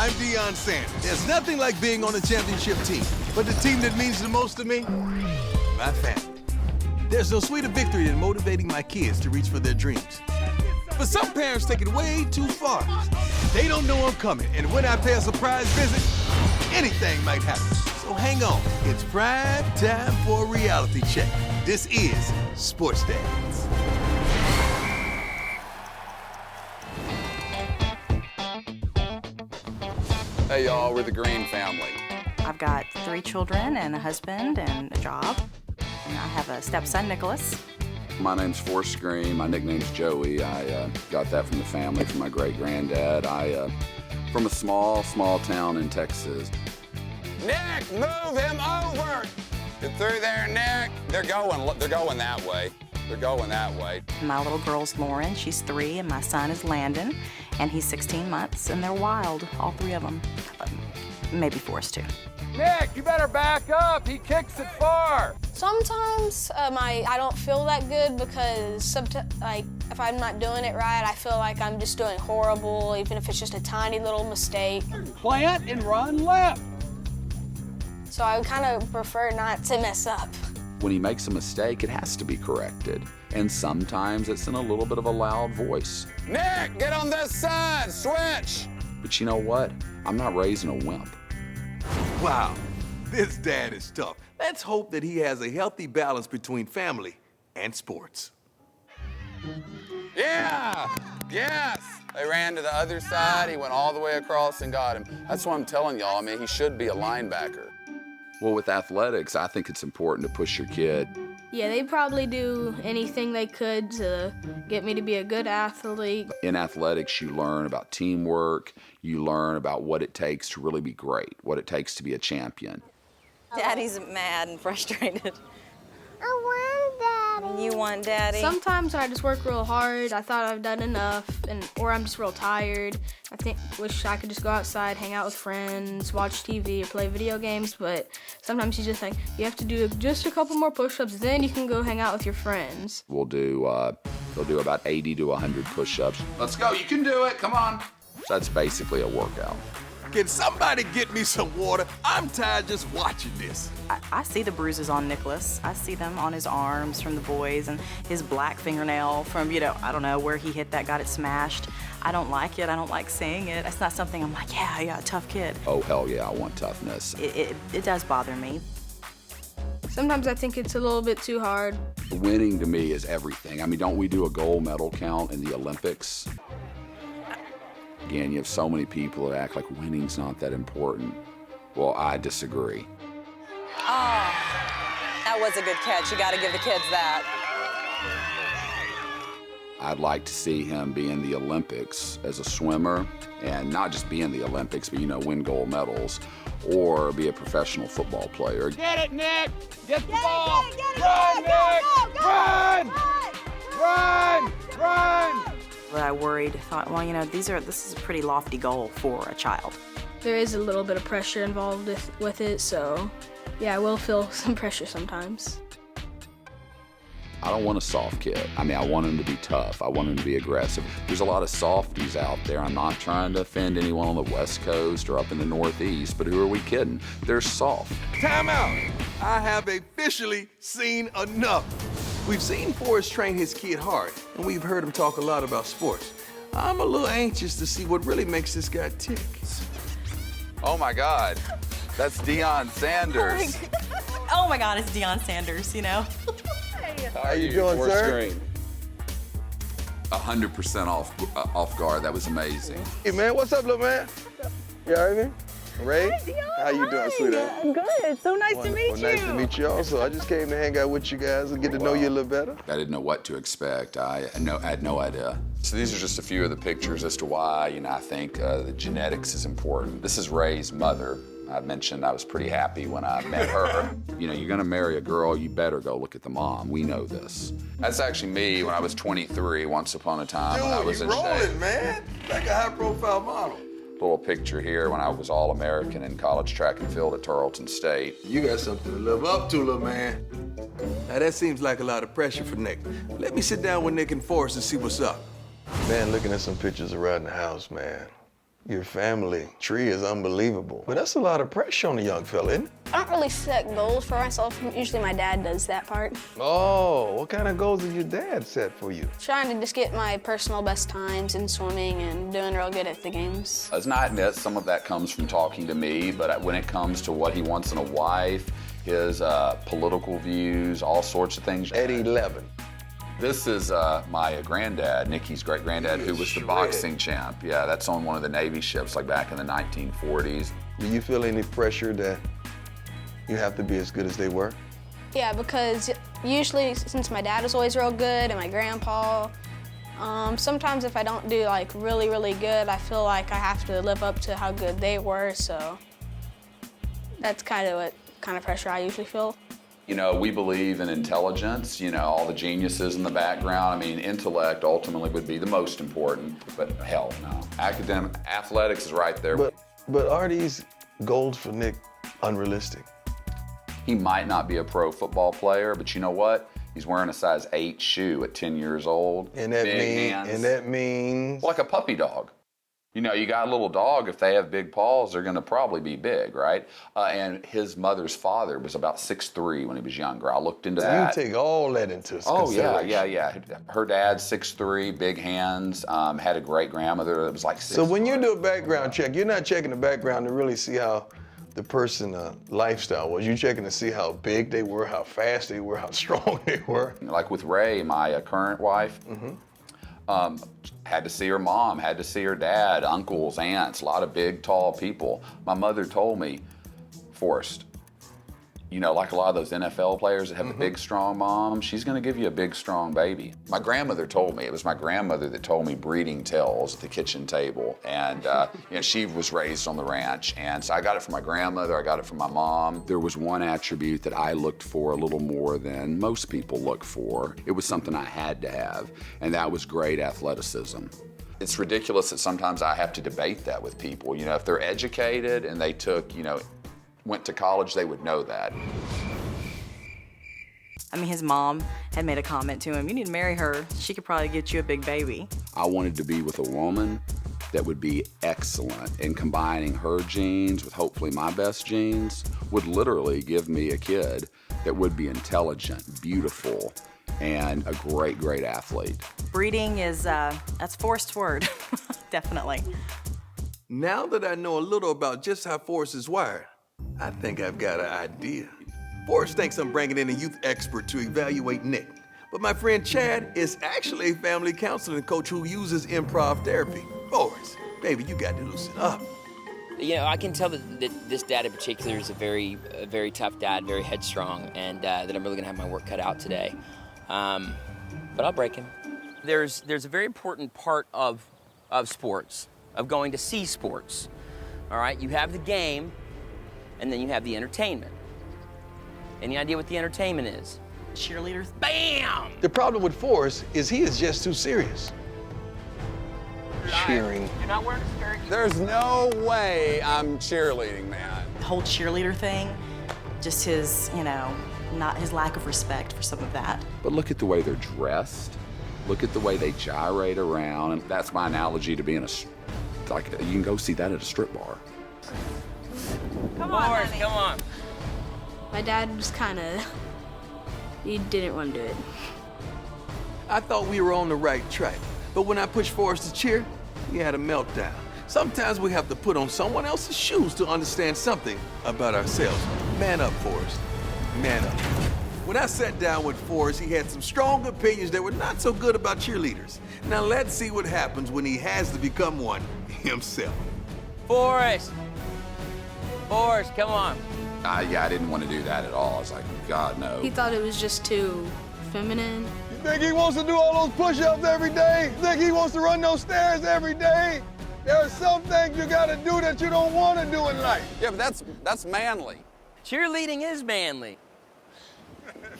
I'm Deion Sanders. There's nothing like being on a championship team, but the team that means the most to me, my family. There's no sweeter victory than motivating my kids to reach for their dreams. But some parents take it way too far. They don't know I'm coming, and when I pay a surprise visit, anything might happen. So hang on, it's prime time for a reality check. This is Sports Dads. Hey y'all, we're the Green family. I've got 3 children and a husband and a job. And I have a stepson, Nicholas. My name's Forrest Green. My nickname's Joey. I got that from the family, from my great-granddad. From a small town in Texas. Nick, move him over! Get through there, Nick. They're going that way. They're going that way. My little girl's Lauren, she's 3, and my son is Landon, and he's 16 months, and they're wild, all 3 of them. Maybe Forrest, too. Nick, you better back up. He kicks it far. Sometimes I don't feel that good because if I'm not doing it right, I feel like I'm just doing horrible, even if it's just a tiny little mistake. Plant and run left. So I kind of prefer not to mess up. When he makes a mistake, it has to be corrected. And sometimes it's in a little bit of a loud voice. Nick, get on this side, switch! But you know what? I'm not raising a wimp. Wow, this dad is tough. Let's hope that he has a healthy balance between family and sports. Yeah! Yes! They ran to the other side, he went all the way across and got him. That's what I'm telling y'all, I mean, he should be a linebacker. Well, with athletics, I think it's important to push your kid. Yeah, they'd probably do anything they could to get me to be a good athlete. In athletics, you learn about teamwork, you learn about what it takes to really be great, what it takes to be a champion. Daddy's mad and frustrated. I want Daddy. You want Daddy? Sometimes I just work real hard. I thought I've done enough, or I'm just real tired. Wish I could just go outside, hang out with friends, watch TV, or play video games, but sometimes he's just like, you have to do just a couple more push-ups, then you can go hang out with your friends. They'll do about 80 to 100 push-ups. Let's go, you can do it, come on. So that's basically a workout. Can somebody get me some water? I'm tired just watching this. I see the bruises on Nicholas. I see them on his arms from the boys and his black fingernail from, I don't know, where he hit that, got it smashed. I don't like it. I don't like seeing it. It's not something I'm like, yeah, a tough kid. Oh, hell yeah, I want toughness. It does bother me. Sometimes I think it's a little bit too hard. Winning to me is everything. I mean, don't we do a gold medal count in the Olympics? Again, you have so many people that act like winning's not that important. Well, I disagree. Oh, that was a good catch. You got to give the kids that. I'd like to see him be in the Olympics as a swimmer, and not just be in the Olympics, but, win gold medals, or be a professional football player. Get it, Nick! Get the ball! Get it, Run, Nick! go, Run! run! Run! But I thought, well, this is a pretty lofty goal for a child. There is a little bit of pressure involved with it, so yeah, I will feel some pressure sometimes. I don't want a soft kid. I mean, I want him to be tough. I want him to be aggressive. There's a lot of softies out there. I'm not trying to offend anyone on the West Coast or up in the Northeast, but who are we kidding? They're soft. Time out. I have officially seen enough. We've seen Forrest train his kid hard, and we've heard him talk a lot about sports. I'm a little anxious to see what really makes this guy tick. Oh my God, that's Deion Sanders. Oh my God, it's Deion Sanders, How you doing, sir? 100% off guard. That was amazing. Hey man, what's up, little man? You all right, man? Ray? Hi, Deion. How you doing, sweetheart? I'm good. So nice to meet you. Nice to meet you also. I just came to hang out with you guys and get to know you a little better. I didn't know what to expect. I had no idea. So these are just a few of the pictures as to why, I think the genetics is important. This is Ray's mother. I mentioned I was pretty happy when I met her. You're gonna marry a girl, you better go look at the mom. We know this. That's actually me when I was 23, once upon a time when I was in shape. Rolling, man. Like a high-profile model. Little picture here when I was All-American in college track and field at Tarleton State. You got something to live up to, little man. Now, that seems like a lot of pressure for Nick. Let me sit down with Nick and Forrest and see what's up. Man, looking at some pictures around the house, man. Your family tree is unbelievable. But that's a lot of pressure on a young fella, isn't it? I don't really set goals for myself. Usually my dad does that part. Oh, what kind of goals did your dad set for you? Trying to just get my personal best times in swimming and doing real good at the games. It's not that some of that comes from talking to me, but when it comes to what he wants in a wife, his political views, all sorts of things. At 11. This is my granddad, Nikki's great-granddad, who was the boxing champ. Yeah, that's on one of the Navy ships, like back in the 1940s. Do you feel any pressure that you have to be as good as they were? Yeah, because usually, since my dad was always real good and my grandpa, sometimes if I don't do like really, really good, I feel like I have to live up to how good they were, so that's kind of what kind of pressure I usually feel. You know, we believe in intelligence, you know, all the geniuses in the background. I mean, intellect ultimately would be the most important, but hell no. Athletics is right there. But are these goals for Nick unrealistic? He might not be a pro football player, but you know what? He's wearing a size 8 shoe at 10 years old. And that means? Like a puppy dog. You know, you got a little dog, if they have big paws, they're gonna probably be big, right? And his mother's father was about 6'3" when he was younger. I looked into that. You take all that into consideration. Oh, yeah. Her dad's 6'3", big hands, had a great grandmother that was like 6'4". So when you do a background check, you're not checking the background to really see how the person lifestyle was. You're checking to see how big they were, how fast they were, how strong they were. Like with Ray, my current wife, had to see her mom, had to see her dad, uncles, aunts, a lot of big, tall people. My mother told me, Forrest, you know, like a lot of those NFL players that have a big, strong mom, she's gonna give you a big, strong baby. My grandmother told me, it was my grandmother that told me breeding tales at the kitchen table. And you know, she was raised on the ranch. And so I got it from my grandmother, I got it from my mom. There was one attribute that I looked for a little more than most people look for. It was something I had to have, and that was great athleticism. It's ridiculous that sometimes I have to debate that with people. You know, if they're educated and they took, you know, went to college, they would know that. I mean, his mom had made a comment to him, you need to marry her. She could probably get you a big baby. I wanted to be with a woman that would be excellent in combining her genes with hopefully my best genes, would literally give me a kid that would be intelligent, beautiful, and a great, great athlete. Breeding is, that's Forrest's word, definitely. Now that I know a little about just how Forrest is wired, I think I've got an idea. Forrest thinks I'm bringing in a youth expert to evaluate Nick, but my friend Chad is actually a family counseling coach who uses improv therapy. Forrest, baby, you got to loosen up. You know, I can tell that this dad in particular is a very tough dad, very headstrong, and that I'm really gonna have my work cut out today. But I'll break him. There's a very important part of sports, of going to see sports. All right, you have the game, and then you have the entertainment. Any idea what the entertainment is? Cheerleaders. Bam! The problem with Forrest is he is just too serious. Cheering. You're not wearing a skirt. There's no way I'm cheerleading, man. The whole cheerleader thing, just his, you know, not his lack of respect for some of that. But look at the way they're dressed. Look at the way they gyrate around. And that's my analogy to being like, you can go see that at a strip bar. Come on, Forrest, come on. My dad was kind of, he didn't want to do it. I thought we were on the right track, but when I pushed Forrest to cheer, he had a meltdown. Sometimes we have to put on someone else's shoes to understand something about ourselves. Man up, Forrest. Man up. When I sat down with Forrest, he had some strong opinions that were not so good about cheerleaders. Now let's see what happens when he has to become one himself. Forrest, come on. Yeah, I didn't want to do that at all. I was like, God, no. He thought it was just too feminine. You think he wants to do all those push-ups every day? You think he wants to run those stairs every day? There are some things you gotta do that you don't want to do in life. Yeah, but that's manly. Cheerleading is manly.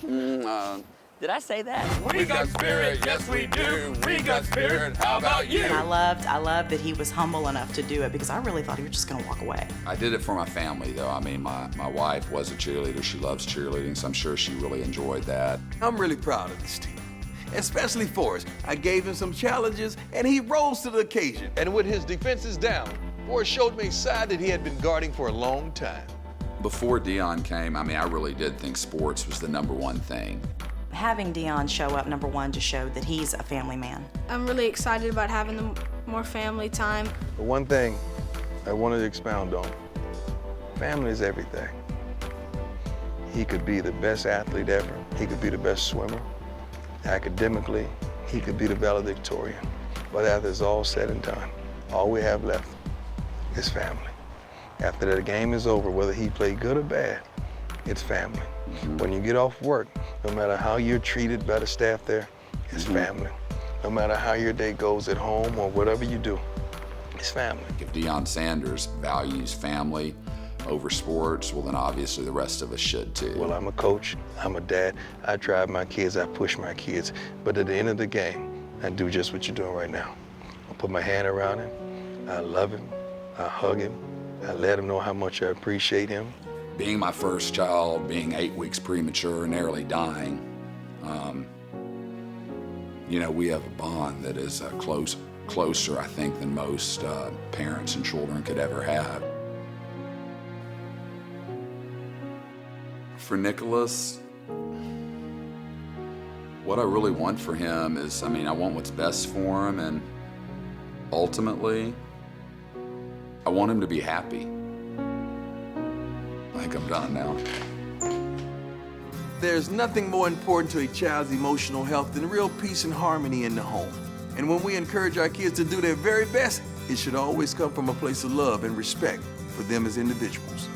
Did I say that? We got spirit, yes we do. We got spirit, how about you? And I loved that he was humble enough to do it because I really thought he was just gonna walk away. I did it for my family, though. I mean, my wife was a cheerleader. She loves cheerleading, so I'm sure she really enjoyed that. I'm really proud of this team, especially Forrest. I gave him some challenges, and he rose to the occasion. And with his defenses down, Forrest showed me a side that he had been guarding for a long time. Before Deion came, I mean, I really did think sports was the #1 thing. Having Deion show up, number one, just showed that he's a family man. I'm really excited about having more family time. The one thing I wanted to expound on, family is everything. He could be the best athlete ever. He could be the best swimmer. Academically, he could be the valedictorian. But after it's all said and done, all we have left is family. After the game is over, whether he played good or bad, it's family. When you get off work, no matter how you're treated by the staff there, it's family. No matter how your day goes at home or whatever you do, it's family. If Deion Sanders values family over sports, well then obviously the rest of us should too. Well, I'm a coach, I'm a dad, I drive my kids, I push my kids, but at the end of the game, I do just what you're doing right now. I put my hand around him, I love him, I hug him, I let him know how much I appreciate him. Being my first child, being 8 weeks premature, nearly dying, you know, we have a bond that is closer, I think, than most parents and children could ever have. For Nicholas, what I really want for him is, I mean, I want what's best for him, and ultimately, I want him to be happy. I think I'm done now. There's nothing more important to a child's emotional health than real peace and harmony in the home. And when we encourage our kids to do their very best, it should always come from a place of love and respect for them as individuals.